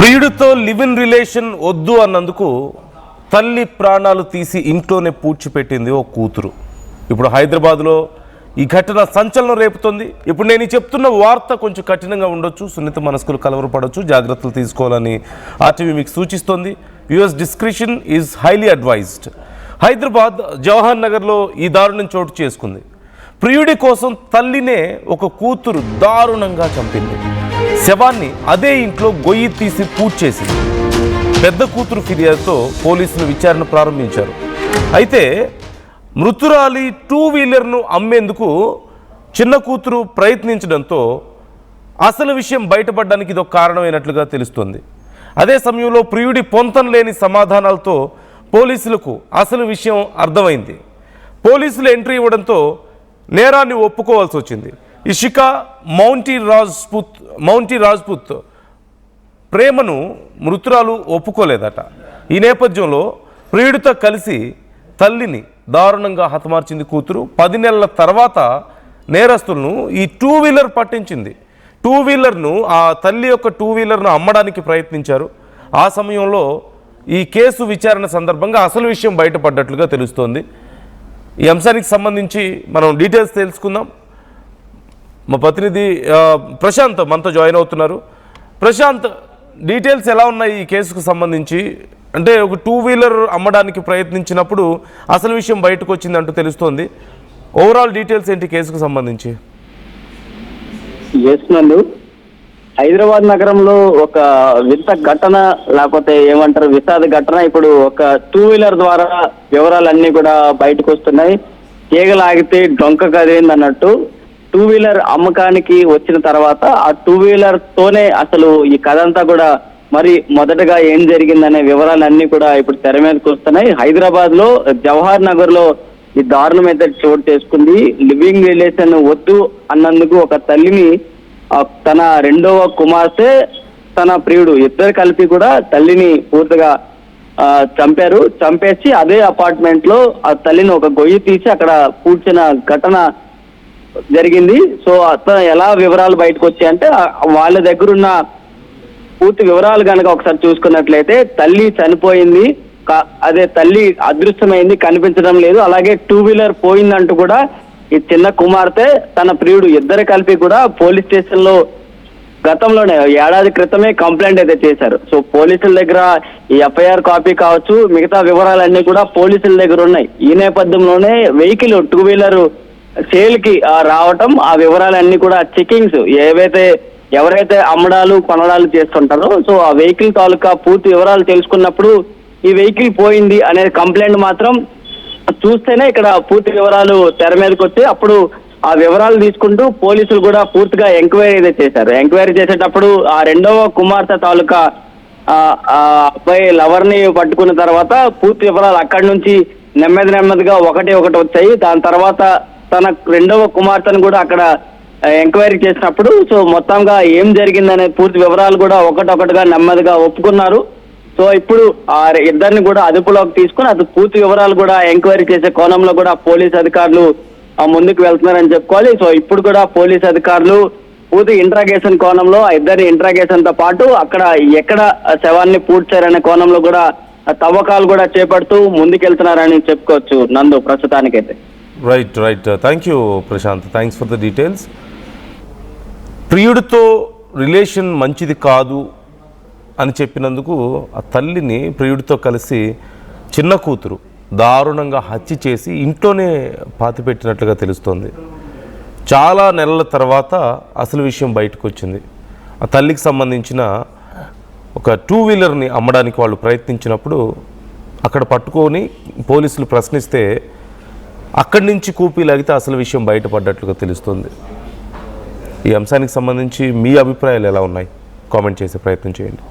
ప్రియుడితో live in relation వద్దు అన్నందుకు తల్లి ప్రాణాలు తీసి ఇంట్లోనే పూడ్చిపెట్టింది ఓ కూతురు. ఇప్పుడు హైదరాబాద్లో ఈ ఘటన సంచలనం రేపుతోంది. ఇప్పుడు నేను చెప్తున్న వార్త కొంచెం కఠినంగా ఉండొచ్చు, సున్నిత మనస్కులు కలవరపడవచ్చు, జాగ్రత్తలు తీసుకోవాలని ఆర్టీవీ మీకు సూచిస్తోంది. US discretion is highly advised. Hyderabad Jawahar నగర్లో ఈ దారుణం చోటు చేసుకుంది. ప్రియుడి కోసం తల్లినే ఒక కూతురు దారుణంగా చంపింది. శవాన్ని అదే ఇంట్లో గొయ్యి తీసి పూడ్చేసింది చేసింది. పెద్ద కూతురు ఫిర్యాదుతో పోలీసులు విచారణ ప్రారంభించారు. అయితే మృతురాలి 2 వీలర్ను అమ్మేందుకు చిన్న కూతురు ప్రయత్నించడంతో అసలు విషయం బయటపడడానికి ఇదొక కారణమైనట్లుగా తెలుస్తోంది. అదే సమయంలో ప్రియుడి పొంతం లేని సమాధానాలతో పోలీసులకు అసలు విషయం అర్థమైంది. పోలీసులు ఎంట్రీ ఇవ్వడంతో నేరాన్ని ఒప్పుకోవాల్సి వచ్చింది. ఇషికా మౌంటీ రాజ్పుత్ ప్రేమను మృతురాలు ఒప్పుకోలేదట. ఈ నేపథ్యంలో ప్రియుడితో కలిసి తల్లిని దారుణంగా హతమార్చింది కూతురు. 10 నెలల తర్వాత నేరస్తులను ఈ 2 వీలర్ పట్టించింది. 2 వీలర్ను ఆ తల్లి యొక్క 2 వీలర్ను అమ్మడానికి ప్రయత్నించారు. ఆ సమయంలో ఈ కేసు విచారణ సందర్భంగా అసలు విషయం బయటపడ్డట్లుగా తెలుస్తోంది. ఈ అంశానికి సంబంధించి మనం డీటెయిల్స్ తెలుసుకుందాం. మా ప్రతినిధి ప్రశాంత్ మనతో జాయిన్ అవుతున్నారు. ప్రశాంత్, డీటెయిల్స్ ఎలా ఉన్నాయి ఈ కేసుకు సంబంధించి? అంటే ఒక 2 వీలర్ అమ్మడానికి ప్రయత్నించినప్పుడు అసలు విషయం బయటకు వచ్చింది అంటూ తెలుస్తోంది. ఓవరాల్ డీటెయిల్స్ ఏంటి కేసుకు సంబంధించి? చేస్తున్నాను. హైదరాబాద్ నగరంలో ఒక వింత ఘటన, లేకపోతే ఏమంటారు విషాద ఘటన. ఇప్పుడు ఒక 2 వీలర్ ద్వారా వివరాలన్నీ కూడా బయటకు వస్తున్నాయి. తీగలాగితే డొంక కదేంది అన్నట్టు 2 వీలర్ అమ్మకానికి వచ్చిన తర్వాత ఆ 2 వీలర్ తోనే అసలు ఈ కథ అంతా కూడా మరి మొదటగా ఏం జరిగిందనే వివరాలన్నీ కూడా ఇప్పుడు తెర మీదకి వస్తున్నాయి. హైదరాబాద్ లో జవహర్ నగర్ లో ఈ దారుణం అయితే చోటు చేసుకుంది. లివింగ్ రిలేషన్ వద్దు అన్నందుకు ఒక తల్లిని తన 2వ కుమార్తె తన ప్రియుడు ఇద్దరు కలిపి కూడా తల్లిని పూర్తిగా చంపారు. చంపేసి అదే అపార్ట్మెంట్ లో ఆ తల్లిని ఒక గొయ్యి తీసి అక్కడ పూడ్చిన ఘటన జరిగింది. సో అతను ఎలా వివరాలు బయటకు వచ్చాయంటే వాళ్ళ దగ్గర ఉన్న పూర్తి వివరాలు కనుక ఒకసారి చూసుకున్నట్లయితే తల్లి చనిపోయింది, అదే తల్లి అదృశ్యమైంది, కనిపించడం లేదు. అలాగే 2 వీలర్ పోయిందంటూ కూడా ఈ చిన్న కుమార్తె తన ప్రియుడు ఇద్దరు కలిపి కూడా పోలీస్ స్టేషన్ లో గతంలోనే ఏడాది క్రితమే కంప్లైంట్ అయితే చేశారు. సో పోలీసుల దగ్గర ఈ ఎఫ్ఐఆర్ కాపీ కావచ్చు, మిగతా వివరాలన్నీ కూడా పోలీసుల దగ్గర ఉన్నాయి. ఈ నేపథ్యంలోనే వెహికల్ 2 వీలర్ సేల్ కి రావటం, ఆ వివరాలన్నీ కూడా చెకింగ్స్ ఎవరైతే అమ్మడాలు కొనడాలు చేస్తుంటారో సో ఆ వెహికల్ తాలూకా పూర్తి వివరాలు తెలుసుకున్నప్పుడు ఈ వెహికల్ పోయింది అనే కంప్లైంట్ మాత్రం చూస్తేనే ఇక్కడ పూర్తి వివరాలు తెర మీదకి వచ్చి అప్పుడు ఆ వివరాలు తీసుకుంటూ పోలీసులు కూడా పూర్తిగా ఎంక్వైరీ అయితే చేశారు. ఎంక్వైరీ చేసేటప్పుడు ఆ 2వ కుమార్తె తాలూకా అబ్బాయి లవర్ ని పట్టుకున్న తర్వాత పూర్తి వివరాలు అక్కడి నుంచి నెమ్మదిగా ఒకటి వచ్చాయి. దాని తర్వాత తన 2వ కుమార్తెను కూడా అక్కడ ఎంక్వైరీ చేసినప్పుడు సో మొత్తంగా ఏం జరిగిందనే పూర్తి వివరాలు కూడా ఒకటొకటిగా నెమ్మదిగా ఒప్పుకున్నారు. సో ఇప్పుడు ఆ ఇద్దరిని కూడా అదుపులోకి తీసుకుని అది పూర్తి వివరాలు కూడా ఎంక్వైరీ చేసే కోణంలో కూడా పోలీస్ అధికారులు ముందుకు వెళ్తున్నారని చెప్పుకోవాలి. సో ఇప్పుడు కూడా పోలీస్ అధికారులు పూర్తి ఇంట్రాగేషన్ కోణంలో ఆ ఇద్దరి ఇంట్రాగేషన్ తో పాటు అక్కడ ఎక్కడ శవాన్ని పూడ్చారనే కోణంలో కూడా తవ్వకాలు కూడా చేపడుతూ ముందుకెళ్తున్నారని చెప్పుకోవచ్చు. నందు ప్రస్తుతానికైతే right. Thank you Prashant, thanks for the details. ప్రియుడితో రిలేషన్ మంచిది కాదు అని చెప్పినందుకు ఆ తల్లిని ప్రియుడితో కలిసి చిన్న కూతురు దారుణంగా హత్య చేసి ఇంట్లోనే పాతిపెట్టినట్లుగా తెలుస్తోంది. చాలా నెలల తర్వాత అసలు విషయం బయటకు వచ్చింది. ఆ తల్లికి సంబంధించిన ఒక 2 వీలర్ని అమ్మడానికి వాళ్ళు ప్రయత్నించినప్పుడు అక్కడ పట్టుకొని పోలీసులు ప్రశ్నిస్తే అక్కడి నుంచి కూపీలాగితే అసలు విషయం బయటపడ్డట్లుగా తెలుస్తుంది. ఈ అంశానికి సంబంధించి మీ అభిప్రాయాలు ఎలా ఉన్నాయి? కామెంట్ చేసే ప్రయత్నం చేయండి.